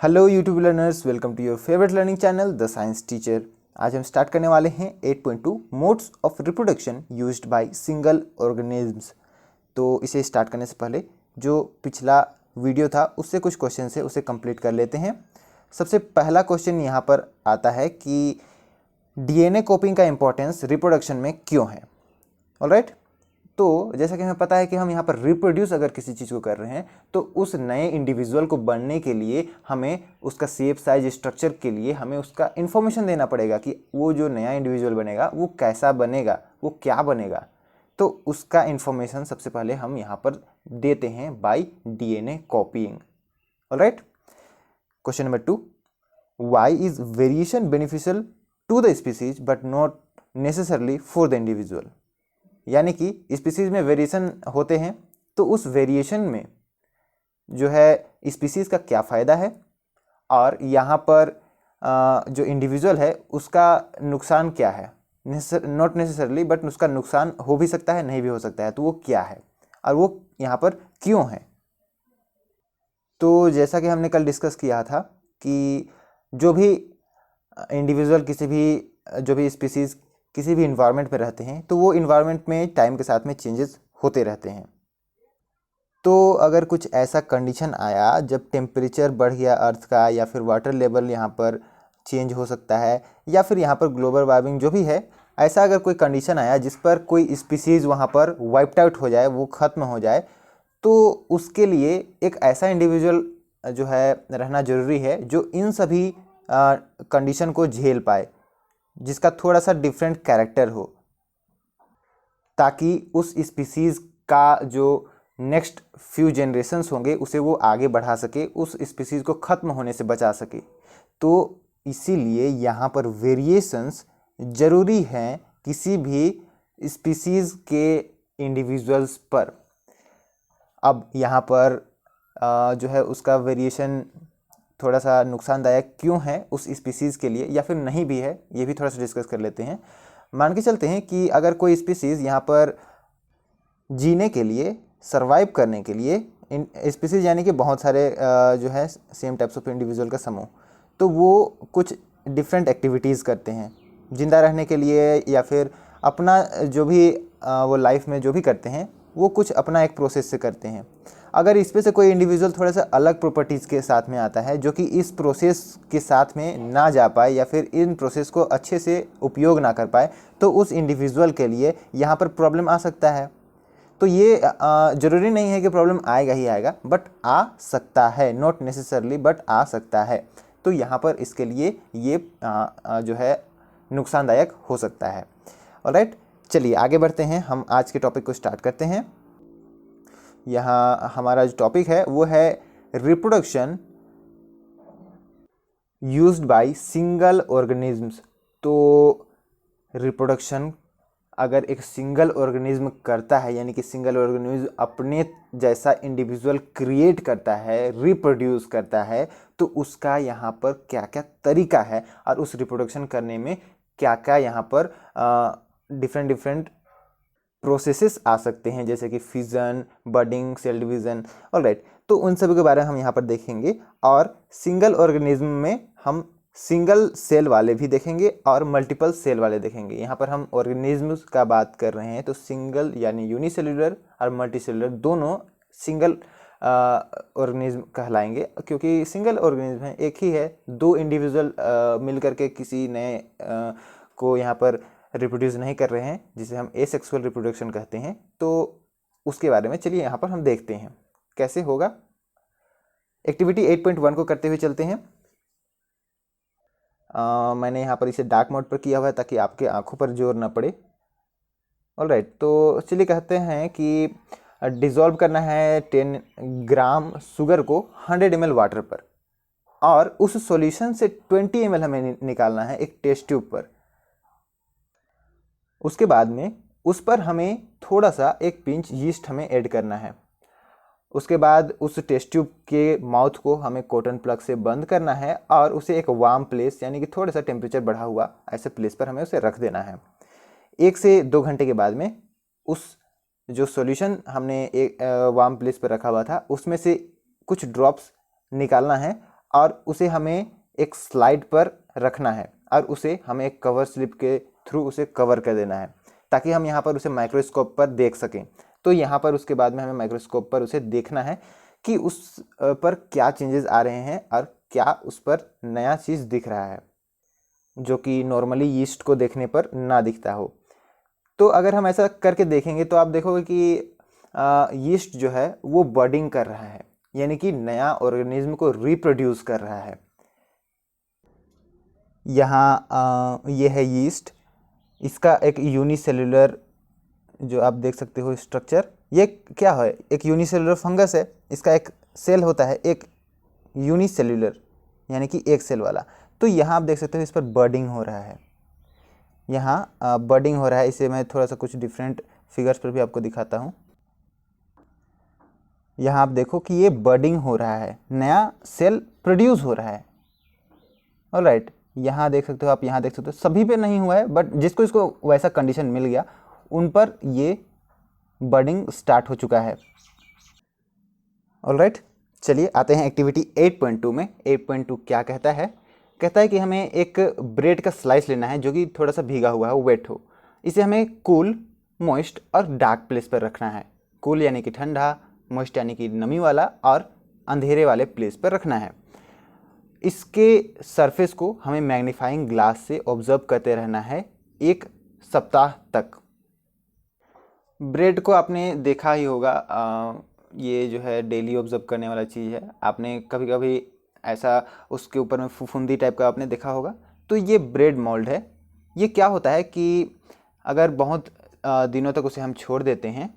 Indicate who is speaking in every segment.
Speaker 1: Hello YouTube learners, welcome to your favourite learning channel the science teacher. आज हम start करने वाले हैं 8.2 modes of reproduction used by single organisms. तो इसे स्टार्ट करने से पहले जो पिछला वीडियो था उससे कुछ क्वेश्चन है उसे कंप्लीट कर लेते हैं। सबसे पहला क्वेश्चन यहाँ पर आता है कि डीएनए कॉपिंग का इंपॉर्टेंस रिप्रोडक्शन में क्यों है। ऑलराइट, तो जैसा कि हमें पता है कि हम यहाँ पर रिप्रोड्यूस अगर किसी चीज़ को कर रहे हैं तो उस नए इंडिविजुअल को बनने के लिए हमें उसका शेप साइज स्ट्रक्चर के लिए हमें उसका इन्फॉर्मेशन देना पड़ेगा कि वो जो नया इंडिविजुअल बनेगा वो कैसा बनेगा, वो क्या बनेगा। तो उसका इन्फॉर्मेशन सबसे पहले हम यहाँ पर देते हैं by DNA copying. Alright, question number 2, why is variation beneficial to the species but not necessarily for the individual. यानी कि स्पीसीज में वेरिएशन होते हैं तो उस वेरिएशन में जो है स्पीसीज का क्या फ़ायदा है और यहाँ पर जो इंडिविजुअल है उसका नुकसान क्या है। नॉट नेसेसरली बट उसका नुकसान हो भी सकता है, नहीं भी हो सकता है, तो वो क्या है और वो यहाँ पर क्यों है। तो जैसा कि हमने कल डिस्कस किया था कि जो भी इंडिविजुअल जो भी स्पीसीज किसी भी इन्वायरमेंट में रहते हैं तो वो इन्वायरमेंट में टाइम के साथ में चेंजेस होते रहते हैं। तो अगर कुछ ऐसा कंडीशन आया जब टेम्परेचर बढ़ गया अर्थ का, या फिर वाटर लेवल यहाँ पर चेंज हो सकता है, या फिर यहाँ पर ग्लोबल वार्मिंग जो भी है, ऐसा अगर कोई कंडीशन आया जिस पर कोई स्पीसीज़ वहाँ पर वाइप्ड आउट हो जाए, वो ख़त्म हो जाए, तो उसके लिए एक ऐसा इंडिविजुअल जो है रहना ज़रूरी है जो इन सभी कंडीशन को झेल पाए, जिसका थोड़ा सा डिफरेंट कैरेक्टर हो, ताकि उस स्पीसीज़ का जो नेक्स्ट फ्यू जनरेशन्स होंगे उसे वो आगे बढ़ा सके, उस स्पीसीज़ को ख़त्म होने से बचा सके। तो इसीलिए यहाँ पर वेरिएशंस ज़रूरी हैं किसी भी स्पीसीज़ के इंडिविजुअल्स पर। अब यहाँ पर जो है उसका वेरिएशन थोड़ा सा नुकसानदायक क्यों है उस स्पीसीज़ के लिए, या फिर नहीं भी है, ये भी थोड़ा सा डिस्कस कर लेते हैं। मान के चलते हैं कि अगर कोई स्पीसीज़ यहाँ पर जीने के लिए, सरवाइव करने के लिए, इन स्पीसीज़ यानी कि बहुत सारे जो है सेम टाइप्स ऑफ इंडिविजुअल का समूह, तो वो कुछ डिफरेंट एक्टिविटीज़ करते हैं ज़िंदा रहने के लिए, या फिर अपना जो भी वो लाइफ में जो भी करते हैं वो कुछ अपना एक प्रोसेस से करते हैं। अगर इसमें से कोई इंडिविजुअल थोड़ा सा अलग प्रॉपर्टीज़ के साथ में आता है जो कि इस प्रोसेस के साथ में ना जा पाए, या फिर इन प्रोसेस को अच्छे से उपयोग ना कर पाए, तो उस इंडिविजुअल के लिए यहाँ पर प्रॉब्लम आ सकता है। तो ये ज़रूरी नहीं है कि प्रॉब्लम आएगा ही आएगा, बट आ सकता है, नॉट नेसेसरली बट आ सकता है। तो यहाँ पर इसके लिए ये जो है नुकसानदायक हो सकता है। ऑलराइट, चलिए आगे बढ़ते हैं, हम आज के टॉपिक को स्टार्ट करते हैं। यहाँ हमारा जो टॉपिक है वो है reproduction used by single organisms. तो रिप्रोडक्शन अगर एक सिंगल ऑर्गेनिज्म करता है, यानी कि सिंगल ऑर्गेनिज्म अपने जैसा इंडिविजुअल क्रिएट करता है, रिप्रोड्यूस करता है, तो उसका यहाँ पर क्या क्या तरीका है और उस रिप्रोडक्शन करने में क्या क्या यहाँ पर डिफरेंट प्रोसेसेस आ सकते हैं, जैसे कि fission, budding, cell division. Alright, तो उन सभी के बारे में हम यहाँ पर देखेंगे। और सिंगल ऑर्गेनिज्म में हम सिंगल सेल वाले भी देखेंगे और मल्टीपल सेल वाले देखेंगे। यहाँ पर हम ऑर्गेनिज्म्स का बात कर रहे हैं तो सिंगल यानी यूनिसेलुलर और मल्टीसेलुलर दोनों सिंगल ऑर्गेनिज्म कहलाएंगे, क्योंकि सिंगल ऑर्गेनिज्म है, एक ही है, दो इंडिविजुअल मिल करके किसी नए को यहाँ पर रिप्रोड्यूस नहीं कर रहे हैं, जिसे हम एसेक्सुअल रिप्रोडक्शन कहते हैं। तो उसके बारे में चलिए यहाँ पर हम देखते हैं कैसे होगा। एक्टिविटी 8.1 को करते हुए चलते हैं। मैंने यहाँ पर इसे डार्क मोड पर किया हुआ है ताकि आपके आंखों पर जोर ना पड़े। ऑलराइट, तो चलिए कहते हैं कि डिज़ोल्व करना है 10 ग्राम शुगर को 100 ml वाटर पर, और उस सॉल्यूशन से 20 ml हमें निकालना है एक टेस्ट ट्यूब पर। उसके बाद में उस पर हमें थोड़ा सा एक पिंच यीस्ट हमें ऐड करना है। उसके बाद उस टेस्ट ट्यूब के माउथ को हमें कॉटन प्लग से बंद करना है और उसे एक वार्म प्लेस, यानी कि थोड़ा सा टेम्परेचर बढ़ा हुआ ऐसे प्लेस पर हमें उसे रख देना है। 1 से 2 घंटे के बाद में उस जो सॉल्यूशन हमने एक वार्म प्लेस पर रखा हुआ था उसमें से कुछ ड्रॉप्स निकालना है और उसे हमें एक स्लाइड पर रखना है और उसे हमें एक कवर स्लिप के थ्रू उसे कवर कर देना है ताकि हम यहाँ पर उसे माइक्रोस्कोप पर देख सकें। तो यहाँ पर उसके बाद में हमें माइक्रोस्कोप पर उसे देखना है कि उस पर क्या चेंजेस आ रहे हैं और क्या उस पर नया चीज़ दिख रहा है जो कि नॉर्मली यीस्ट को देखने पर ना दिखता हो। तो अगर हम ऐसा करके देखेंगे तो आप देखोगे कि यीस्ट जो है वो बडिंग कर रहा है, यानी कि नया ऑर्गेनिज्म को रिप्रोड्यूस कर रहा है। यहाँ ये है यीस्ट, इसका एक यूनिसेलुलर जो आप देख सकते हो स्ट्रक्चर, ये क्या है, एक यूनिसेलुलर फंगस है। इसका एक सेल होता है एक यूनिसेलुलर, यानी कि एक सेल वाला। तो यहाँ आप देख सकते हो इस पर बर्डिंग हो रहा है, यहाँ बर्डिंग हो रहा है। इसे मैं थोड़ा सा कुछ डिफरेंट फिगर्स पर भी आपको दिखाता हूँ। यहाँ आप देखो कि ये बर्डिंग हो रहा है, नया सेल प्रोड्यूस हो रहा है। ऑलराइट, यहाँ देख सकते हो आप, यहाँ देख सकते हो सभी पे नहीं हुआ है, बट जिसको इसको वैसा कंडीशन मिल गया उन पर ये बर्डिंग स्टार्ट हो चुका है। ऑलराइट, चलिए आते हैं एक्टिविटी 8.2 में। 8.2 क्या कहता है? कहता है कि हमें एक ब्रेड का स्लाइस लेना है जो कि थोड़ा सा भीगा हुआ है, वेट हो। इसे हमें कूल, मॉइस्ट और डार्क प्लेस पर रखना है। कूल यानी कि ठंडा, मॉइस्ट यानी कि नमी वाला, और अंधेरे वाले प्लेस पर रखना है। इसके सरफेस को हमें मैग्नीफाइंग ग्लास से ऑब्जर्व करते रहना है 1 सप्ताह तक। ब्रेड को आपने देखा ही होगा, ये जो है डेली ऑब्जर्व करने वाला चीज़ है। आपने कभी कभी ऐसा उसके ऊपर में फुफुंदी टाइप का आपने देखा होगा। तो ये ब्रेड मोल्ड है। ये क्या होता है कि अगर बहुत दिनों तक उसे हम छोड़ देते हैं,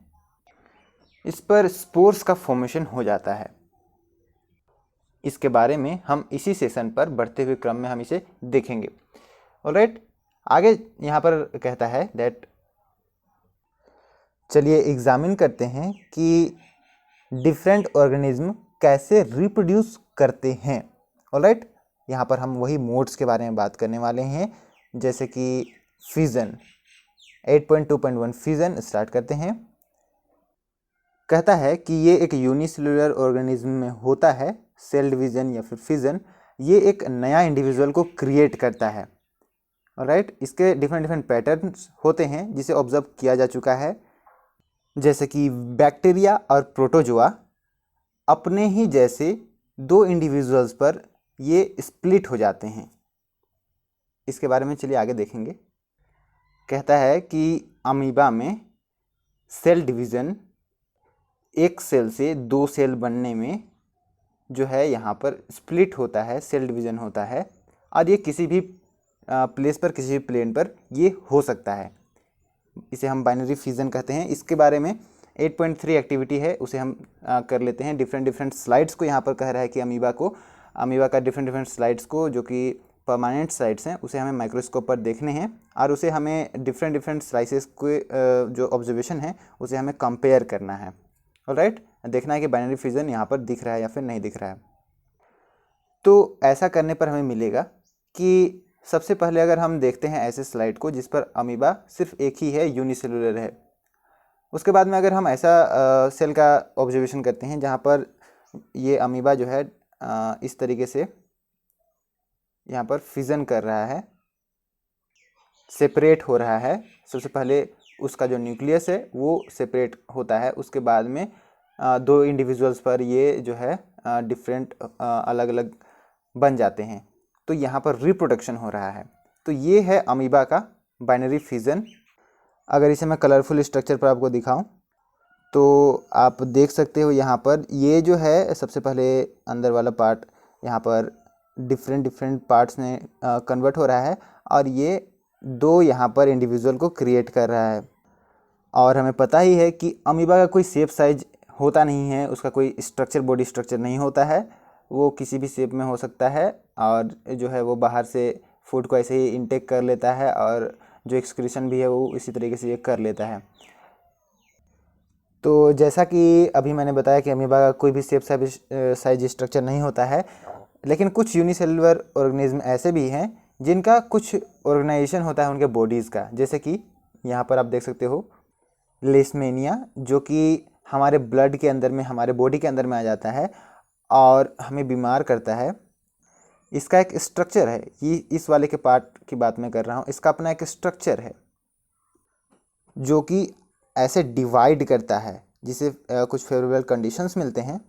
Speaker 1: इस पर स्पोर्स का फॉर्मेशन हो जाता है। इसके बारे में हम इसी सेशन पर बढ़ते हुए क्रम में हम इसे देखेंगे। ऑलराइट, आगे यहाँ पर कहता है दैट, चलिए एग्जामिन करते हैं कि डिफरेंट ऑर्गेनिज्म कैसे रिप्रोड्यूस करते हैं। ऑलराइट, यहाँ पर हम वही मोड्स के बारे में बात करने वाले हैं, जैसे कि फिजन। 8.2.1 फिजन स्टार्ट करते हैं। कहता है कि ये एक यूनिसेलुलर ऑर्गेनिज्म में होता है, सेल डिवीजन या फिर फिजन। ये एक नया इंडिविजुअल को क्रिएट करता है। ऑलराइट, इसके डिफरेंट डिफरेंट पैटर्न्स होते हैं जिसे ऑब्जर्व किया जा चुका है, जैसे कि बैक्टीरिया और प्रोटोजोआ अपने ही जैसे 2 इंडिविजुअल्स पर ये स्प्लिट हो जाते हैं। इसके बारे में चलिए आगे देखेंगे। कहता है कि अमीबा में सेल डिवीज़न, एक सेल से 2 सेल बनने में जो है यहाँ पर स्प्लिट होता है, सेल डिवीज़न होता है, और ये किसी भी प्लेस पर, किसी भी प्लेन पर ये हो सकता है। इसे हम बाइनरी फिजन कहते हैं। इसके बारे में 8.3 एक्टिविटी है, उसे हम कर लेते हैं। डिफरेंट डिफरेंट स्लाइड्स को यहाँ पर कह रहा है कि अमीबा का डिफरेंट डिफरेंट स्लाइड्स को, जो कि परमानेंट स्लाइड्स हैं, उसे हमें माइक्रोस्कोप पर देखने हैं और उसे हमें डिफरेंट डिफरेंट स्लाइसेस के जो ऑब्जर्वेशन है उसे हमें कंपेयर करना है। ऑलराइट, देखना है कि बाइनरी फिजन यहाँ पर दिख रहा है या फिर नहीं दिख रहा है। तो ऐसा करने पर हमें मिलेगा कि सबसे पहले अगर हम देखते हैं ऐसे स्लाइड को जिस पर अमीबा सिर्फ एक ही है, यूनिसेलुलर है। उसके बाद में अगर हम ऐसा सेल का ऑब्जर्वेशन करते हैं जहाँ पर ये अमीबा जो है इस तरीके से यहाँ पर फिजन कर रहा है, सेपरेट हो रहा है। सबसे पहले उसका जो न्यूक्लियस है वो सेपरेट होता है, उसके बाद में 2 इंडिविजुअल्स पर ये जो है डिफरेंट अलग अलग बन जाते हैं। तो यहाँ पर रिप्रोडक्शन हो रहा है। तो ये है अमीबा का बाइनरी फिजन। अगर इसे मैं कलरफुल स्ट्रक्चर पर आपको दिखाऊं तो आप देख सकते हो यहाँ पर ये जो है सबसे पहले अंदर वाला पार्ट यहाँ पर डिफरेंट डिफरेंट पार्ट्स में कन्वर्ट हो रहा है और ये 2 यहाँ पर इंडिविजुअल को क्रिएट कर रहा है। और हमें पता ही है कि अमीबा का कोई शेप साइज होता नहीं है, उसका कोई स्ट्रक्चर, बॉडी स्ट्रक्चर नहीं होता है। वो किसी भी शेप में हो सकता है और जो है वो बाहर से फूड को ऐसे ही इनटेक कर लेता है और जो एक्सक्रीशन भी है वो इसी तरीके से ये कर लेता है। तो जैसा कि अभी मैंने बताया कि अमीबा का कोई भी शेप साइज स्ट्रक्चर नहीं होता है, लेकिन कुछ यूनिसेलुलर ऑर्गेनिज्म ऐसे भी हैं जिनका कुछ ऑर्गेनाइजेशन होता है उनके बॉडीज़ का, जैसे कि यहाँ पर आप देख सकते हो लेशमेनिया, जो कि हमारे ब्लड के अंदर में, हमारे बॉडी के अंदर में आ जाता है और हमें बीमार करता है। इसका एक स्ट्रक्चर है, ये इस वाले के पार्ट की बात मैं कर रहा हूँ, इसका अपना एक स्ट्रक्चर है जो कि ऐसे डिवाइड करता है, जिसे कुछ फेवरेबल कंडीशंस मिलते हैं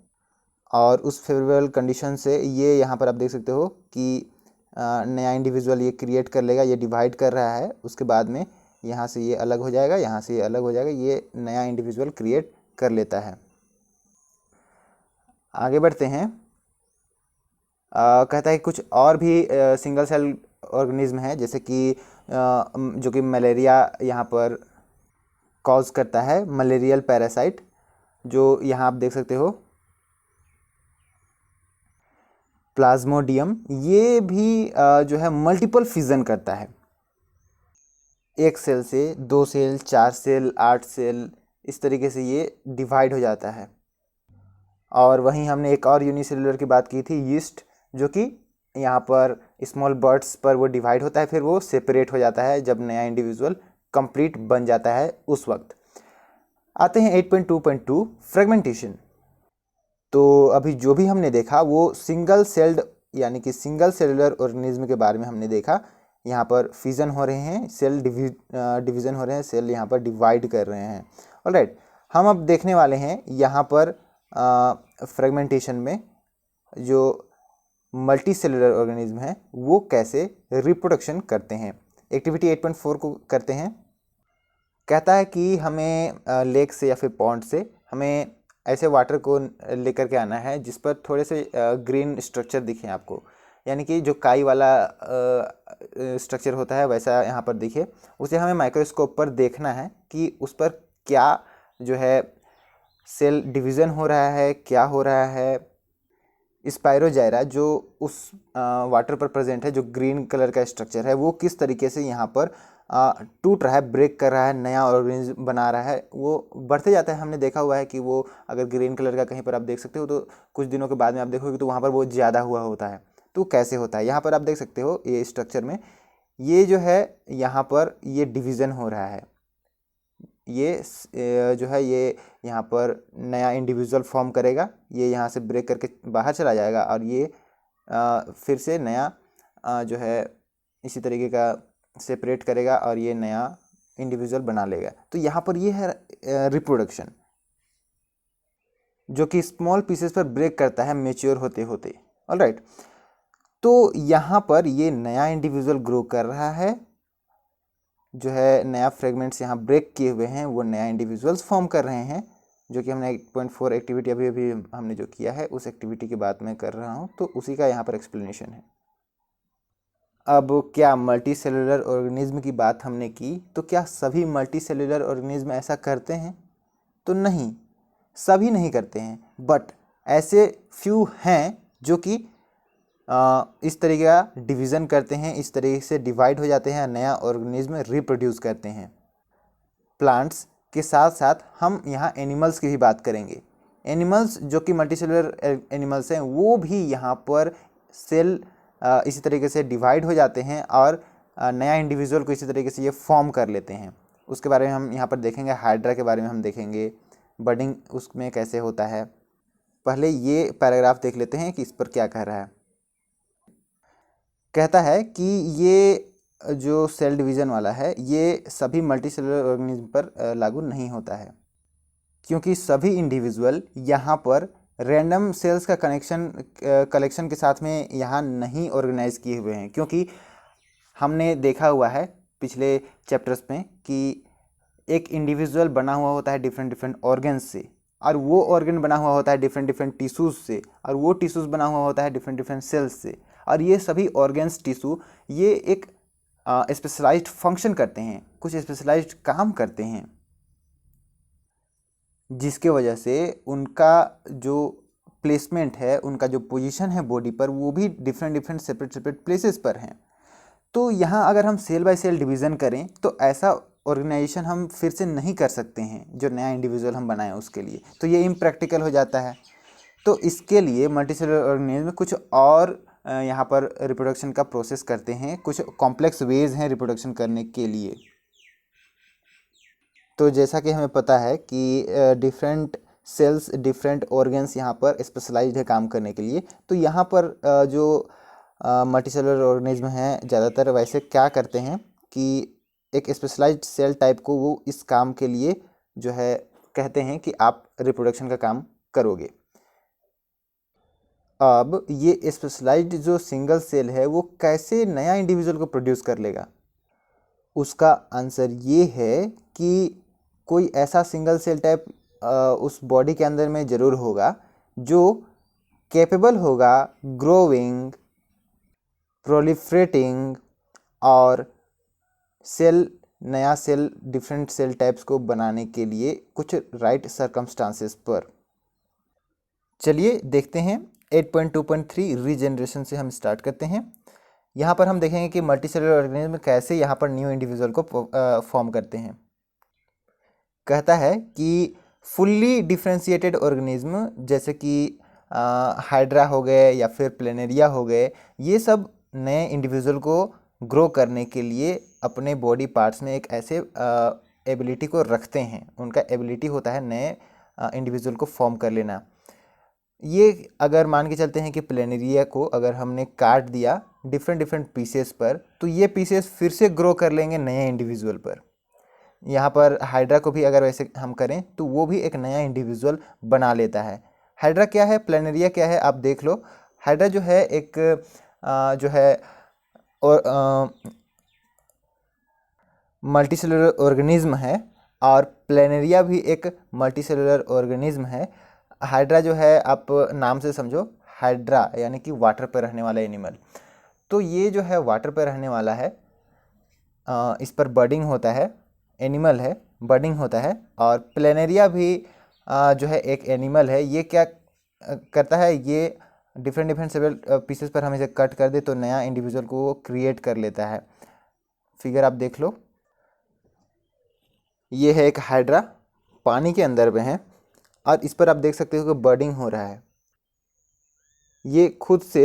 Speaker 1: और उस फेवरेबल कंडीशन से ये यहाँ पर आप देख सकते हो कि नया इंडिविजुअल ये क्रिएट कर लेगा, ये डिवाइड कर रहा है, उसके बाद में यहाँ से ये अलग हो जाएगा, यहाँ से ये अलग हो जाएगा, ये नया इंडिविजुअल क्रिएट कर लेता है। आगे बढ़ते हैं। कहता है कुछ और भी सिंगल सेल ऑर्गेनिज्म है, जैसे कि जो कि मलेरिया यहाँ पर कॉज करता है, मलेरियल पैरासाइट, जो यहाँ आप देख सकते हो प्लाज्मोडियम, ये भी जो है मल्टीपल फिजन करता है, एक सेल से 2 सेल, 4 सेल, 8 सेल, इस तरीके से ये डिवाइड हो जाता है। और वहीं हमने एक और यूनिसेलुलर की बात की थी, यीस्ट, जो कि यहाँ पर स्मॉल बर्ड्स पर वो डिवाइड होता है, फिर वो सेपरेट हो जाता है जब नया इंडिविजुअल कंप्लीट बन जाता है उस वक्त। आते हैं 8.2.2 फ्रेगमेंटेशन। तो अभी जो भी हमने देखा वो सिंगल सेल्ड यानी कि सिंगल सेलुलर ऑर्गेनिज्म के बारे में हमने देखा। यहाँ पर फिजन हो रहे हैं, सेल डिवीज़न हो रहे हैं, सेल यहाँ पर डिवाइड कर रहे हैं। ऑलराइट, हम अब देखने वाले हैं यहाँ पर फ्रेगमेंटेशन में जो मल्टी सेलुलर ऑर्गेनिज्म है वो कैसे रिप्रोडक्शन करते हैं। एक्टिविटी 8.4 को करते हैं। कहता है कि हमें लेक से या फिर पॉन्ड से हमें ऐसे वाटर को लेकर के आना है जिस पर थोड़े से ग्रीन स्ट्रक्चर दिखे आपको, यानी कि जो काई वाला स्ट्रक्चर होता है वैसा यहाँ पर दिखे। उसे हमें माइक्रोस्कोप पर देखना है कि उस पर क्या जो है सेल डिवीज़न हो रहा है, क्या हो रहा है। स्पायरोजाइरा जो उस वाटर पर प्रेजेंट है, जो ग्रीन कलर का स्ट्रक्चर है, वो किस तरीके से यहाँ पर टूट रहा है, ब्रेक कर रहा है, नया ऑर्गेनिज्म बना रहा है, वो बढ़ते जाता है। हमने देखा हुआ है कि वो अगर ग्रीन कलर का कहीं पर आप देख सकते हो तो कुछ दिनों के बाद में आप देखोगे तो वहाँ पर वो ज़्यादा हुआ होता है। तो कैसे होता है, यहाँ पर आप देख सकते हो ये स्ट्रक्चर में ये जो है यहाँ पर ये डिवीज़न हो रहा है, ये जो है ये यहाँ पर नया इंडिविजुअल फॉर्म करेगा, ये यहाँ से ब्रेक करके बाहर चला जाएगा और ये फिर से नया जो है इसी तरीके का सेपरेट करेगा और ये नया इंडिविजुअल बना लेगा। तो यहाँ पर ये है रिप्रोडक्शन, जो कि स्मॉल पीसेस पर ब्रेक करता है मेच्योर होते होते। ऑलराइट, तो यहाँ पर ये नया इंडिविजुअल ग्रो कर रहा है, जो है नया फ्रेगमेंट्स यहाँ ब्रेक किए हुए हैं वो नया इंडिविजुअल्स फॉर्म कर रहे हैं, जो कि हमने 8.4 एक्टिविटी अभी अभी हमने जो किया है उस एक्टिविटी की बात मैं कर रहा हूँ, तो उसी का यहाँ पर एक्सप्लेनेशन है। अब क्या मल्टी सेलुलर ऑर्गेनिज्म की बात हमने की, तो क्या सभी मल्टी सेलुलर ऑर्गेनिज्म ऐसा करते हैं? तो नहीं, सभी नहीं करते हैं, बट ऐसे फ्यू हैं जो कि इस तरीके का डिवीज़न करते हैं, इस तरीके से डिवाइड हो जाते हैं, नया ऑर्गेनिज्म रिप्रोड्यूस करते हैं। प्लांट्स के साथ साथ हम यहाँ एनिमल्स की भी बात करेंगे। एनिमल्स जो कि मल्टीसेलुलर एनिमल्स हैं वो भी यहाँ पर सेल इसी तरीके से डिवाइड हो जाते हैं और नया इंडिविजुअल को इसी तरीके से ये फॉर्म कर लेते हैं। उसके बारे में हम यहाँ पर देखेंगे, हाइड्रा के बारे में हम देखेंगे, बडिंग उसमें कैसे होता है। पहले ये पैराग्राफ देख लेते हैं कि इस पर क्या कह रहा है। कहता है कि ये जो सेल डिवीज़न वाला है ये सभी मल्टीसेलुलर ऑर्गेनिज्म पर लागू नहीं होता है, क्योंकि सभी इंडिविजुअल यहाँ पर रैंडम सेल्स का कलेक्शन के साथ में यहाँ नहीं ऑर्गेनाइज किए हुए हैं। क्योंकि हमने देखा हुआ है पिछले चैप्टर्स में कि एक इंडिविजुअल बना हुआ होता है डिफरेंट डिफरेंट ऑर्गन्स से, और वो ऑर्गन बना हुआ होता है डिफरेंट डिफरेंट टिश्यूज़ से, और वो टिश्यूज़ बना हुआ होता है डिफरेंट डिफरेंट सेल्स से। और ये सभी ऑर्गन्स टिश्यू ये एक स्पेशलाइज्ड फंक्शन करते हैं, कुछ स्पेशलाइज्ड काम करते हैं, जिसके वजह से उनका जो प्लेसमेंट है, उनका जो पोजीशन है बॉडी पर, वो भी different different separate separate places पर हैं। तो यहाँ अगर हम सेल बाय सेल डिवीज़न करें तो ऐसा ऑर्गेनाइजेशन हम फिर से नहीं कर सकते हैं जो नया इंडिविजुअल हम बनाएं उसके लिए, तो ये इम्प्रैक्टिकल हो जाता है। तो इसके लिए मल्टीसेलुलर ऑर्गेनिज्म कुछ और यहाँ पर रिप्रोडक्शन का प्रोसेस करते हैं, कुछ कॉम्प्लेक्स वेज हैं रिप्रोडक्शन करने के लिए। तो जैसा कि हमें पता है कि डिफरेंट सेल्स डिफरेंट ऑर्गन्स यहाँ पर स्पेशलाइज्ड है काम करने के लिए। तो यहाँ पर जो मल्टीसेलुलर ऑर्गेनिज्म हैं ज़्यादातर वैसे क्या करते हैं कि एक स्पेशलाइज्ड सेल टाइप को वो इस काम के लिए जो है कहते हैं कि आप रिप्रोडक्शन का काम करोगे। अब ये स्पेशलाइज्ड जो सिंगल सेल है वो कैसे नया इंडिविजुअल को प्रोड्यूस कर लेगा? उसका आंसर ये है कि कोई ऐसा सिंगल सेल टाइप उस बॉडी के अंदर में ज़रूर होगा जो कैपेबल होगा ग्रोइंग, प्रोलिफरेटिंग और नया सेल डिफरेंट सेल टाइप्स को बनाने के लिए कुछ राइट सर्कमस्टांसेस पर। चलिए देखते हैं 8.2.3 रीजनरेशन से हम स्टार्ट करते हैं। यहाँ पर हम देखेंगे कि मल्टीसेलुलर ऑर्गेनिज्म कैसे यहाँ पर न्यू इंडिविजुअल को फॉर्म करते हैं। कहता है कि फुल्ली डिफ्रेंशिएटेड ऑर्गेनिज्म जैसे कि हाइड्रा हो गए या फिर प्लेनेरिया हो गए, ये सब नए इंडिविजुअल को ग्रो करने के लिए अपने बॉडी पार्ट्स में एक ऐसे एबिलिटी को रखते हैं। उनका एबिलिटी होता है नए इंडिविजुअल को फॉर्म कर लेना। ये अगर मान के चलते हैं कि प्लेनेरिया को अगर हमने काट दिया डिफरेंट पीसेस पर, तो ये पीसेस फिर से ग्रो कर लेंगे नए इंडिविजुअल पर। यहाँ पर हाइड्रा को भी अगर वैसे हम करें तो वो भी एक नया इंडिविजुअल बना लेता है। हाइड्रा क्या है, प्लेनेरिया क्या है, आप देख लो। हाइड्रा जो है एक जो है और मल्टीसेलुलर ऑर्गेनिज्म है और प्लेनेरिया भी एक मल्टीसेलुलर ऑर्गेनिज्म है। हाइड्रा जो है आप नाम से समझो, हाइड्रा यानी कि वाटर पर रहने वाला एनिमल। तो ये जो है वाटर पर रहने वाला है, इस पर बर्डिंग होता है, एनिमल है, बर्डिंग होता है। और प्लेनेरिया भी जो है एक एनिमल है। ये क्या करता है, ये डिफरेंट सेवरल पीसेस पर हम इसे कट कर दे तो नया इंडिविजुअल को वो क्रिएट कर लेता है। फिगर आप देख लो, ये है एक हाइड्रा, पानी के अंदर में है और इस पर आप देख सकते हो कि बर्डिंग हो रहा है। ये खुद से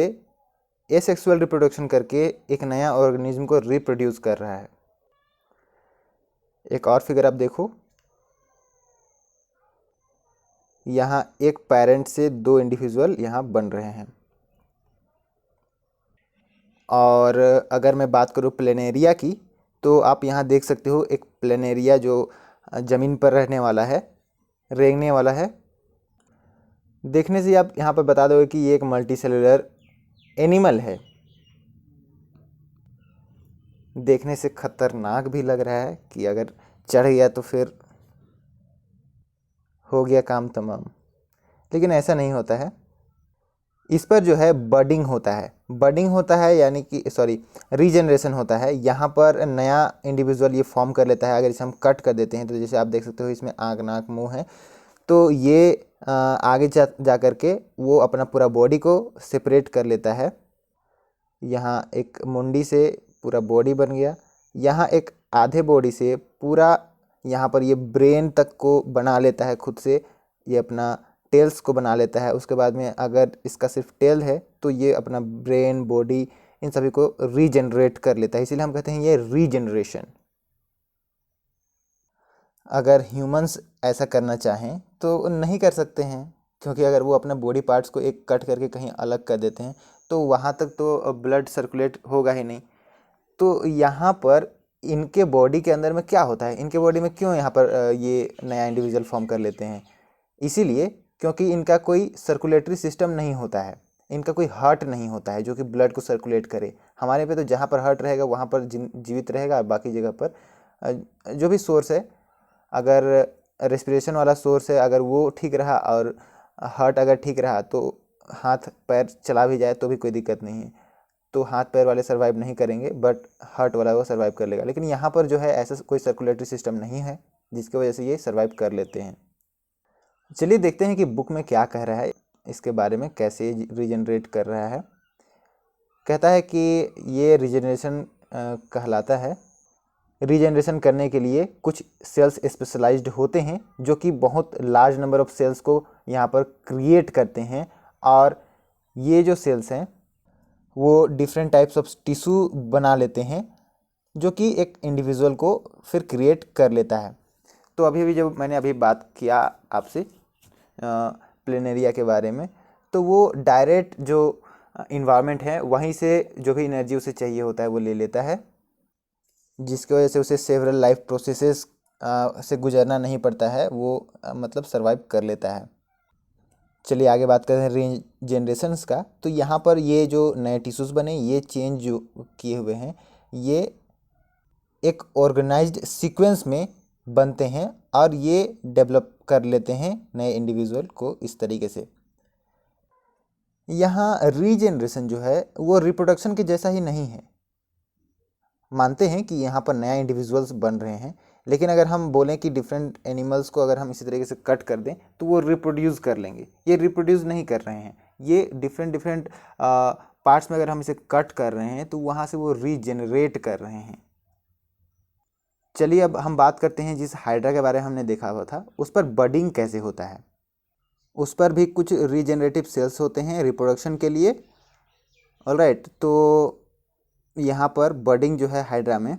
Speaker 1: एसेक्सुअल रिप्रोडक्शन करके एक नया ऑर्गेनिज्म को रिप्रोड्यूस कर रहा है। एक और फिगर आप देखो, यहाँ एक पेरेंट से दो इंडिविजुअल यहाँ बन रहे हैं। और अगर मैं बात करूँ प्लेनेरिया की, तो आप यहाँ देख सकते हो एक प्लेनेरिया जो ज़मीन पर रहने वाला है, रेंगने वाला है। देखने से आप यहाँ पर बता दोगे कि ये एक मल्टीसेलुलर एनिमल है। देखने से खतरनाक भी लग रहा है कि अगर चढ़ गया तो फिर हो गया काम तमाम, लेकिन ऐसा नहीं होता है। इस पर जो है बर्डिंग होता है, बर्डिंग होता है यानी कि सॉरी रीजनरेशन होता है। यहाँ पर नया इंडिविजुअल ये फॉर्म कर लेता है। अगर इसे हम कट कर देते हैं तो जैसे आप देख सकते हो इसमें आँख, नाक, मुंह है, तो ये आगे जा कर के वो अपना पूरा बॉडी को सेपरेट कर लेता है। यहाँ एक मुंडी से पूरा बॉडी बन गया, यहाँ एक आधे बॉडी से पूरा यहाँ पर ये ब्रेन तक को बना लेता है खुद से, ये अपना टेल्स को बना लेता है। उसके बाद में अगर इसका सिर्फ टेल है तो ये अपना ब्रेन, बॉडी, इन सभी को रीजनरेट कर लेता है। इसीलिए हम कहते हैं ये रीजनरेशन। अगर ह्यूमंस ऐसा करना चाहें तो नहीं कर सकते हैं, क्योंकि अगर वो अपने बॉडी पार्ट्स को एक कट करके कहीं अलग कर देते हैं तो वहाँ तक तो ब्लड सर्कुलेट होगा ही नहीं। तो यहाँ पर इनके बॉडी के अंदर में क्या होता है, इनके बॉडी में क्यों यहाँ पर ये नया इंडिविजुअल फॉर्म कर लेते हैं? इसीलिए क्योंकि इनका कोई सर्कुलेटरी सिस्टम नहीं होता है, इनका कोई हार्ट नहीं होता है जो कि ब्लड को सर्कुलेट करे। हमारे पे तो जहाँ पर हार्ट रहेगा वहाँ पर जीवित रहेगा, और बाकी जगह पर जो भी सोर्स है, अगर रेस्पिरेशन वाला सोर्स है, अगर वो ठीक रहा और हार्ट अगर ठीक रहा तो हाथ पैर चला भी जाए तो भी कोई दिक्कत नहीं है। तो हाथ पैर वाले सर्वाइव नहीं करेंगे, बट हार्ट वाला वो सर्वाइव कर लेगा। लेकिन यहाँ पर जो है ऐसा कोई सर्कुलेटरी सिस्टम नहीं है जिसकी वजह से ये सर्वाइव कर लेते हैं। चलिए देखते हैं कि बुक में क्या कह रहा है इसके बारे में, कैसे रीजनरेट कर रहा है। कहता है कि ये रीजनरेशन कहलाता है, रीजनरेशन करने के लिए कुछ सेल्स स्पेशलाइज्ड होते हैं जो कि बहुत लार्ज नंबर ऑफ सेल्स को यहाँ पर क्रिएट करते हैं। और ये जो सेल्स हैं वो डिफरेंट टाइप्स ऑफ टिश्यू बना लेते हैं जो कि एक इंडिविजुअल को फिर क्रिएट कर लेता है। तो अभी जब मैंने अभी बात किया आपसे प्लेनेरिया के बारे में, तो वो डायरेक्ट जो इन्वायरमेंट है वहीं से जो भी एनर्जी उसे चाहिए होता है वो ले लेता है, जिसकी वजह से उसे सेवरल लाइफ प्रोसेसेस से गुजरना नहीं पड़ता है, वो मतलब सर्वाइव कर लेता है। चलिए आगे बात करते हैं रीजेनरेशंस का। तो यहाँ पर ये जो नए टिश्यूज़ बने, ये चेंज जो किए हुए हैं, ये एक ऑर्गेनाइज्ड सीक्वेंस में बनते हैं और ये डेवलप कर लेते हैं नए इंडिविजुअल को इस तरीके से। यहाँ रीजेनरेशन जो है वो रिप्रोडक्शन के जैसा ही नहीं है। मानते हैं कि यहाँ पर नया इंडिविजुअल्स बन रहे हैं, लेकिन अगर हम बोलें कि डिफरेंट एनिमल्स को अगर हम इसी तरीके से कट कर दें तो वो रिप्रोड्यूस कर लेंगे, ये रिप्रोड्यूस नहीं कर रहे हैं। ये डिफरेंट पार्ट्स में अगर हम इसे कट कर रहे हैं तो वहाँ से वो रीजेनरेट कर रहे हैं। चलिए अब हम बात करते हैं जिस हाइड्रा के बारे में हमने देखा हुआ था उस पर बडिंग कैसे होता है। उस पर भी कुछ रीजेनरेटिव सेल्स होते हैं रिप्रोडक्शन के लिए। ऑलराइट, तो यहाँ पर बडिंग जो है हाइड्रा में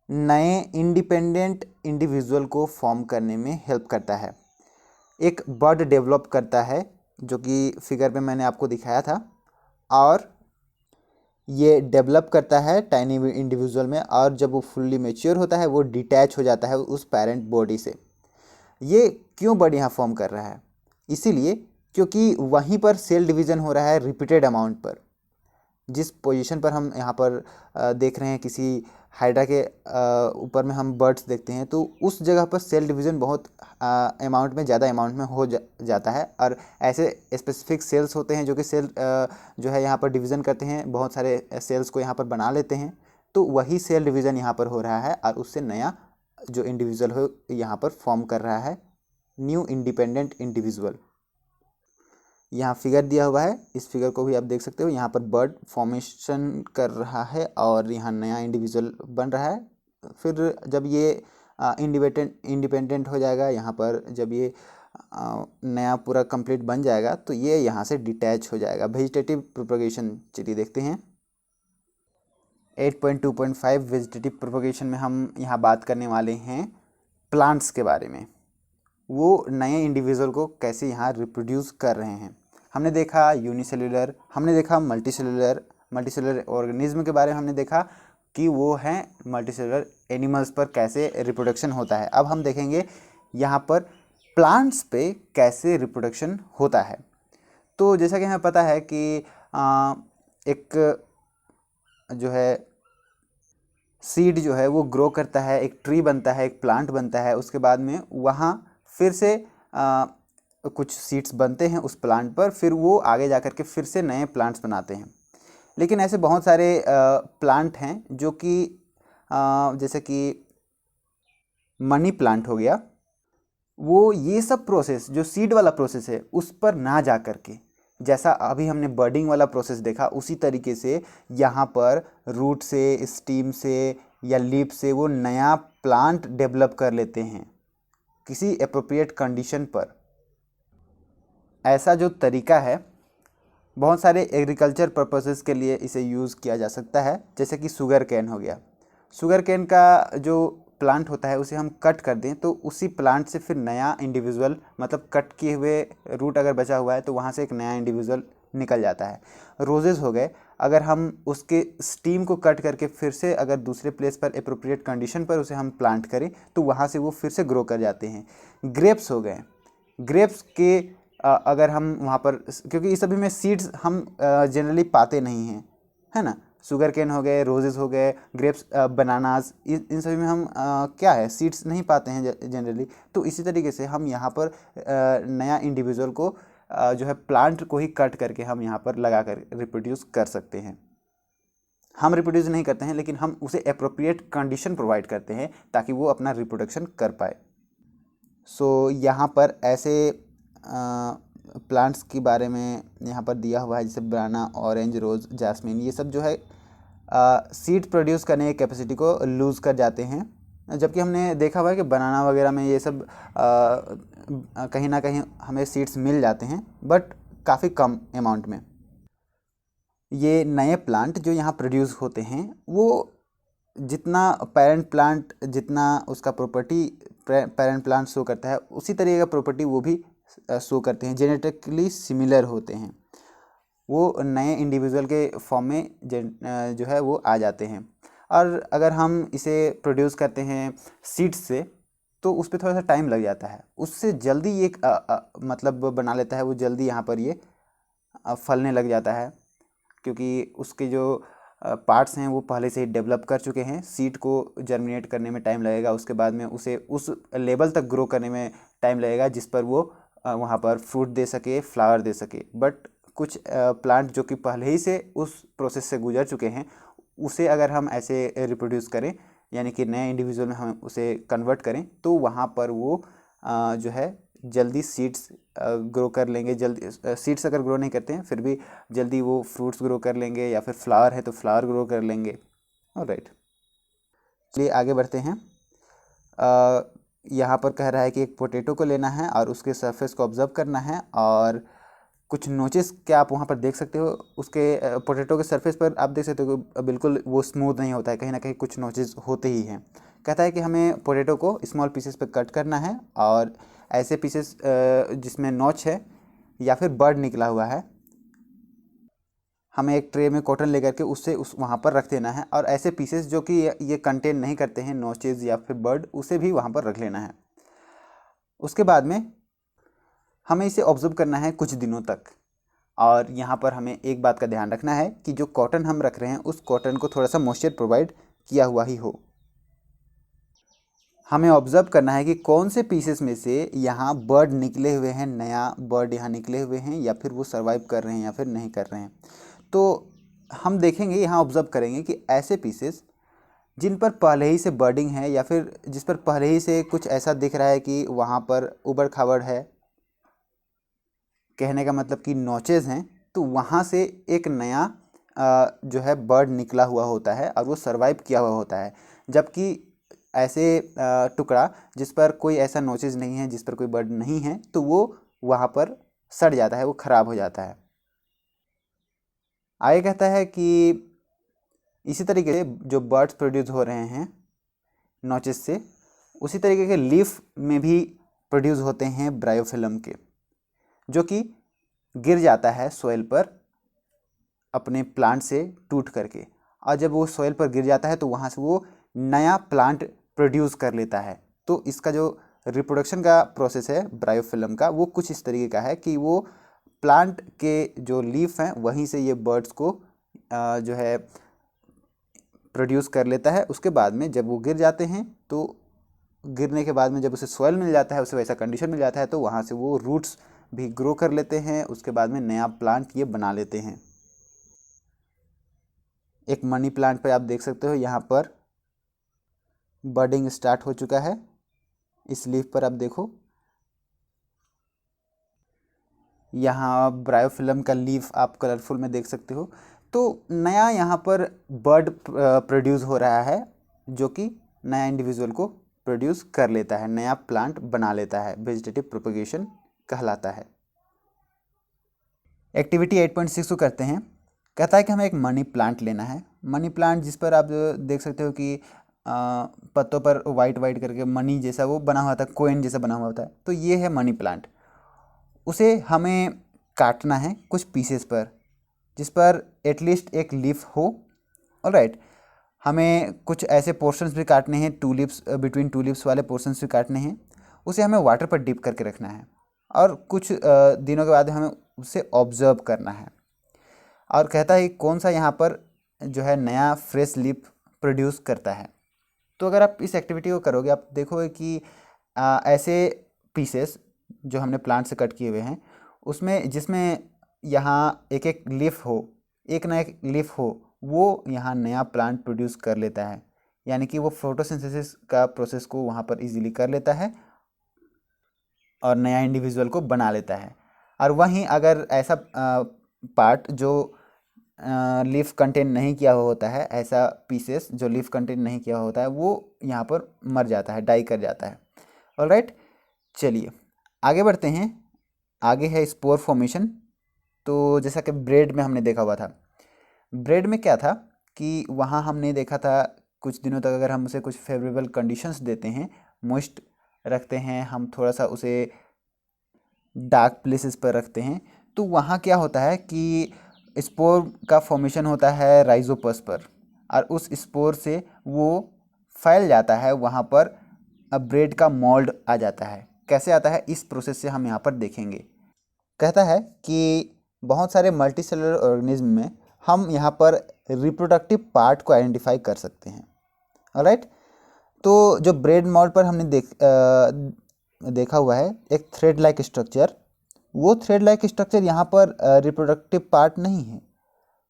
Speaker 1: नए इंडिपेंडेंट इंडिविजुअल को फॉर्म करने में हेल्प करता है। एक बड डेवलप करता है जो कि फिगर में मैंने आपको दिखाया था, और ये डेवलप करता है टाइनी इंडिविजुअल में, और जब वो फुल्ली मैच्योर होता है वो डिटैच हो जाता है उस पेरेंट बॉडी से। ये क्यों बड यहाँ फॉर्म कर रहा है? इसीलिए क्योंकि वहीं पर सेल डिवीज़न हो रहा है रिपीटेड अमाउंट पर। जिस पोजीशन पर हम यहाँ पर देख रहे हैं किसी हाइड्रा के ऊपर में हम बर्ड्स देखते हैं, तो उस जगह पर सेल डिवीज़न बहुत अमाउंट में, ज़्यादा अमाउंट में हो जाता है। और ऐसे स्पेसिफिक सेल्स होते हैं जो कि सेल जो है यहाँ पर डिवीज़न करते हैं, बहुत सारे सेल्स को यहाँ पर बना लेते हैं। तो वही सेल डिवीज़न यहाँ पर हो रहा है और उससे नया जो इंडिविजुअल हो यहाँ पर फॉर्म कर रहा है, न्यू इंडिपेंडेंट इंडिविजुअल। यहाँ फिगर दिया हुआ है, इस फिगर को भी आप देख सकते हो। यहाँ पर बर्ड फॉर्मेशन कर रहा है और यहाँ नया इंडिविजुअल बन रहा है। फिर जब ये इंडिपेंडेंट हो जाएगा, यहाँ पर जब ये नया पूरा कंप्लीट बन जाएगा तो ये यहाँ से डिटैच हो जाएगा। वेजिटेटिव प्रोपगेशन चलिए देखते हैं। 8.2.5 वेजिटेटिव प्रोपगेशन में हम यहाँ बात करने वाले हैं प्लांट्स के बारे में। वो नए इंडिविजुअल को कैसे यहाँ रिप्रोड्यूस कर रहे हैं। हमने देखा यूनिसेलुलर, हमने देखा मल्टीसेलुलर ऑर्गेनिज्म के बारे में हमने देखा कि वो हैं मल्टीसेलुलर एनिमल्स पर कैसे रिप्रोडक्शन होता है। अब हम देखेंगे यहाँ पर प्लांट्स पे कैसे रिप्रोडक्शन होता है। तो जैसा कि हमें पता है कि एक जो है सीड जो है वो ग्रो करता है, एक ट्री बनता है, एक प्लांट बनता है, उसके बाद में वहाँ फिर से कुछ सीड्स बनते हैं उस प्लांट पर, फिर वो आगे जा कर के फिर से नए प्लांट्स बनाते हैं। लेकिन ऐसे बहुत सारे प्लांट हैं जो कि जैसे कि मनी प्लांट हो गया, वो ये सब प्रोसेस जो सीड वाला प्रोसेस है उस पर ना जा कर के, जैसा अभी हमने बर्डिंग वाला प्रोसेस देखा, उसी तरीके से यहाँ पर रूट से, स्टीम से या लीफ से वो नया प्लांट डेवलप कर लेते हैं किसी एप्रोप्रिएट कंडीशन पर। ऐसा जो तरीका है बहुत सारे एग्रीकल्चर पर्पसेस के लिए इसे यूज़ किया जा सकता है। जैसे कि शुगर केन हो गया, शुगर केन का जो प्लांट होता है उसे हम कट कर दें तो उसी प्लांट से फिर नया इंडिविजुअल, मतलब कट किए हुए रूट अगर बचा हुआ है तो वहाँ से एक नया इंडिविजुअल निकल जाता है। रोजेज़ हो गए, अगर हम उसके स्टीम को कट करके फिर से अगर दूसरे प्लेस पर एप्रोप्रिएट कंडीशन पर उसे हम प्लांट करें तो वहाँ से वो फिर से ग्रो कर जाते हैं। ग्रेप्स हो गए, ग्रेप्स के अगर हम वहाँ पर, क्योंकि इस सभी में सीड्स हम जनरली पाते नहीं हैं, है ना। शुगर केन हो गए, रोजेज़ हो गए, ग्रेप्स, बनानास, इन सभी में हम क्या है, सीड्स नहीं पाते हैं जनरली। तो इसी तरीके से हम यहाँ पर नया इंडिविजुअल को जो है प्लांट को ही कट करके हम यहाँ पर लगा कर रिप्रोड्यूस कर सकते हैं। हम रिप्रोड्यूस नहीं करते हैं, लेकिन हम उसे अप्रोप्रिएट कंडीशन प्रोवाइड करते हैं ताकि वो अपना रिप्रोडक्शन कर पाए। सो यहाँ पर ऐसे प्लांट्स के बारे में यहाँ पर दिया हुआ है, जैसे बनाना, ऑरेंज, रोज़, जैस्मिन, ये सब जो है सीड प्रोड्यूस करने की कैपेसिटी को लूज़ कर जाते हैं। जबकि हमने देखा हुआ है कि बनाना वगैरह में ये सब कहीं ना कहीं हमें सीड्स मिल जाते हैं, बट काफ़ी कम अमाउंट में। ये नए प्लांट जो यहाँ प्रोड्यूस होते हैं वो जितना पेरेंट प्लांट, जितना उसका प्रॉपर्टी पेरेंट प्लांट शो करता है उसी तरीके का प्रॉपर्टी वो भी शो करते हैं, जेनेटिकली सिमिलर होते हैं।
Speaker 2: वो नए इंडिविजुअल के फॉर्म में जो है वो आ जाते हैं। और अगर हम इसे प्रोड्यूस करते हैं सीड्स से तो उस पर थोड़ा सा टाइम लग जाता है, उससे जल्दी ये मतलब बना लेता है, वो जल्दी यहाँ पर ये फलने लग जाता है, क्योंकि उसके जो पार्ट्स हैं वो पहले से ही डेवलप कर चुके हैं। सीड को जर्मिनेट करने में टाइम लगेगा, उसके बाद में उसे उस लेवल तक ग्रो करने में टाइम लगेगा जिस पर वो वहाँ पर फ्रूट दे सके, फ्लावर दे सके। बट कुछ प्लांट जो कि पहले ही से उस प्रोसेस से गुजर चुके हैं, उसे अगर हम ऐसे रिप्रोड्यूस करें, यानी कि नए इंडिविजुअल में हम उसे कन्वर्ट करें, तो वहाँ पर वो जो है जल्दी सीड्स ग्रो कर लेंगे। जल्दी सीड्स अगर ग्रो नहीं करते हैं फिर भी जल्दी वो फ्रूट्स ग्रो कर लेंगे, या फिर फ्लावर है तो फ्लावर ग्रो कर लेंगे। ऑलराइट, चलिए आगे बढ़ते हैं। यहाँ पर कह रहा है कि एक पोटैटो को लेना है और उसके सरफेस को ऑब्जर्व करना है, और कुछ नोचेस क्या आप वहाँ पर देख सकते हो। उसके पोटैटो के सरफेस पर आप देख सकते हो कि बिल्कुल वो स्मूथ नहीं होता है, कहीं ना कहीं कुछ नोचेस होते ही हैं। कहता है कि हमें पोटैटो को स्मॉल पीसेस पे कट करना है, और ऐसे पीसेस जिसमें नोच है या फिर बर्ड निकला हुआ है, हमें एक ट्रे में कॉटन लेकर के उससे उस वहाँ पर रख देना है। और ऐसे पीसेस जो कि ये कंटेन नहीं करते हैं नोचेस या फिर बर्ड, उसे भी वहाँ पर रख लेना है। उसके बाद में हमें इसे ऑब्जर्व करना है कुछ दिनों तक। और यहाँ पर हमें एक बात का ध्यान रखना है कि जो कॉटन हम रख रहे हैं उस कॉटन को थोड़ा सा मॉइस्चर प्रोवाइड किया हुआ ही हो। हमें ऑब्जर्व करना है कि कौन से पीसेस में से यहाँ बर्ड निकले हुए हैं, नया बर्ड यहाँ निकले हुए हैं, या फिर वो सर्वाइव कर रहे हैं या फिर नहीं कर रहे हैं। तो हम देखेंगे, यहाँ ऑब्जर्व करेंगे कि ऐसे पीसेस जिन पर पहले ही से बर्डिंग है, या फिर जिस पर पहले ही से कुछ ऐसा दिख रहा है कि वहाँ पर उबड़ खाबड़ है, कहने का मतलब कि नोचेज हैं, तो वहाँ से एक नया जो है बर्ड निकला हुआ होता है और वो सरवाइव किया हुआ होता है। जबकि ऐसे टुकड़ा जिस पर कोई ऐसा नोचेज नहीं है, जिस पर कोई बर्ड नहीं है, तो वो वहाँ पर सड़ जाता है, वो ख़राब हो जाता है। आगे कहता है कि इसी तरीके से जो बर्ड्स प्रोड्यूस हो रहे हैं नोचेस से, उसी तरीके के लीफ में भी प्रोड्यूस होते हैं ब्रायोफिल्म के, जो कि गिर जाता है सॉइल पर अपने प्लांट से टूट करके। और जब वो सॉइल पर गिर जाता है तो वहाँ से वो नया प्लांट प्रोड्यूस कर लेता है। तो इसका जो रिप्रोडक्शन का प्रोसेस है ब्रायोफिल्म का, वो कुछ इस तरीके का है कि वो प्लांट के जो लीफ हैं वहीं से ये बर्ड्स को जो है प्रोड्यूस कर लेता है। उसके बाद में जब वो गिर जाते हैं, तो गिरने के बाद में जब उसे सॉइल मिल जाता है, उसे वैसा कंडीशन मिल जाता है, तो वहाँ से वो रूट्स भी ग्रो कर लेते हैं। उसके बाद में नया प्लांट ये बना लेते हैं। एक मनी प्लांट पे आप देख सकते हो, यहाँ पर बर्डिंग स्टार्ट हो चुका है। इस लीफ पर आप देखो, यहाँ ब्रायोफिल्म का लीफ आप कलरफुल में देख सकते हो। तो नया यहाँ पर बर्ड प्रोड्यूस हो रहा है, जो कि नया इंडिविजुअल को प्रोड्यूस कर लेता है, नया प्लांट बना लेता है। वेजिटेटिव प्रोपगेशन कहलाता है। एक्टिविटी 8.6 को करते हैं। कहता है कि हमें एक मनी प्लांट लेना है। मनी प्लांट जिस पर आप देख सकते हो कि पत्तों पर वाइट वाइट करके मनी जैसा वो बना हुआ था, कोइन जैसा बना हुआ होता है, तो ये है मनी प्लांट। उसे हमें काटना है कुछ पीसेस पर, जिस पर एटलीस्ट एक लीफ हो। ऑलराइट, हमें कुछ ऐसे पोर्शंस भी काटने हैं, टूलिप्स, बिटवीन टूलिप्स वाले पोर्शंस भी काटने हैं। उसे हमें वाटर पर डिप करके रखना है, और कुछ दिनों के बाद हमें उसे ऑब्जर्व करना है। और कहता है कि कौन सा यहाँ पर जो है नया फ्रेश लीफ प्रोड्यूस करता है। तो अगर आप इस एक्टिविटी को करोगे, आप देखोगे कि ऐसे पीसेस जो हमने प्लांट से कट किए हुए हैं, उसमें जिसमें यहाँ एक एक लीफ हो, एक ना एक लीफ हो, वो यहाँ नया प्लांट प्रोड्यूस कर लेता है। यानी कि वो फोटोसिंथेसिस का प्रोसेस को वहाँ पर इजीली कर लेता है और नया इंडिविजुअल को बना लेता है। और वहीं अगर ऐसा पार्ट जो लीफ कंटेन नहीं किया हुआ होता है, ऐसा पीसेस जो लीफ कंटेन नहीं किया हुआ होता है, वो यहाँ पर मर जाता है, डाई कर जाता है। ऑलराइट, चलिए आगे बढ़ते हैं। आगे है स्पोर फॉर्मेशन। तो जैसा कि ब्रेड में हमने देखा हुआ था, ब्रेड में क्या था कि वहाँ हमने देखा था कुछ दिनों तक अगर हम उसे कुछ फेवरेबल कंडीशंस देते हैं, मॉइस्ट रखते हैं, हम थोड़ा सा उसे डार्क प्लेसेस पर रखते हैं, तो वहाँ क्या होता है कि स्पोर का फॉर्मेशन होता है राइजोपस पर, और उस स्पोर से वो फैल जाता है, वहाँ पर ब्रेड का मोल्ड आ जाता है। कैसे आता है, इस प्रोसेस से हम यहाँ पर देखेंगे। कहता है कि बहुत सारे मल्टी सेलुलर ऑर्गेनिज्म में हम यहाँ पर रिप्रोडक्टिव पार्ट को आइडेंटिफाई कर सकते हैं। ऑलराइट, तो जो ब्रेड मोल्ड पर हमने देखा हुआ है एक थ्रेड लाइक स्ट्रक्चर, वो थ्रेड लाइक स्ट्रक्चर यहाँ पर रिप्रोडक्टिव पार्ट नहीं है।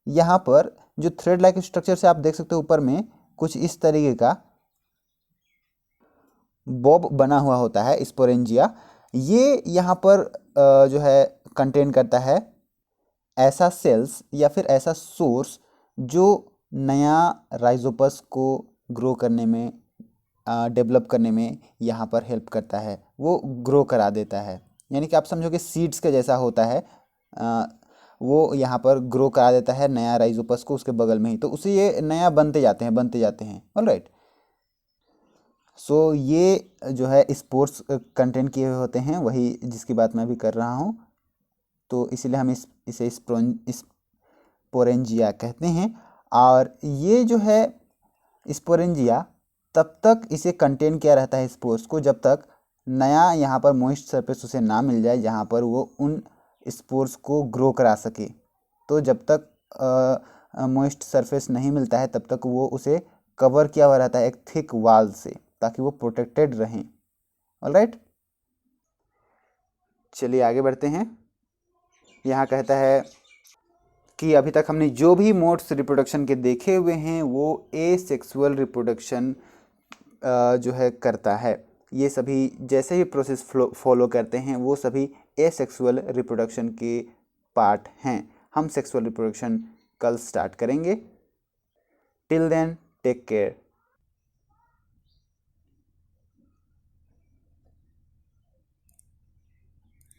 Speaker 2: यहाँ पर जो थ्रेड लाइक स्ट्रक्चर से आप देख सकते हो ऊपर में कुछ इस तरीके का बॉब बना हुआ होता है, स्पोरेंजिया। ये यहाँ पर जो है कंटेन करता है ऐसा सेल्स या फिर ऐसा सोर्स जो नया राइजोपस को ग्रो करने में, डेवलप करने में यहाँ पर हेल्प करता है, वो ग्रो करा देता है। यानी कि आप समझो कि सीड्स के जैसा होता है, वो यहाँ पर ग्रो करा देता है नया राइजोपस को उसके बगल में ही, तो उसे ये नया बनते जाते हैं। ऑलराइट, सो ये जो है स्पोर्स कंटेंट किए हुए होते हैं, वही जिसकी बात मैं अभी कर रहा हूँ। तो इसीलिए हम इसे स्पोरेंजिया कहते हैं। और ये जो है स्पोरेंजिया तब तक इसे कंटेन किया रहता है स्पोर्स को, जब तक नया यहाँ पर मॉइस्ट सरफेस उसे ना मिल जाए जहाँ पर वो उन स्पोर्स को ग्रो करा सके। तो जब तक मॉइस्ट सरफेस नहीं मिलता है तब तक वो उसे कवर किया हुआ रहता है एक थिक वाल से, ताकि वो प्रोटेक्टेड रहें। ऑलराइट, चलिए आगे बढ़ते हैं। यहाँ कहता है कि अभी तक हमने जो भी मोड्स रिप्रोडक्शन के देखे हुए हैं वो एसेक्सुअल रिप्रोडक्शन जो है करता है। ये सभी जैसे ही प्रोसेस फॉलो करते हैं वो सभी एसेक्सुअल रिप्रोडक्शन के पार्ट हैं। हम सेक्सुअल रिप्रोडक्शन कल स्टार्ट करेंगे। Till then take care.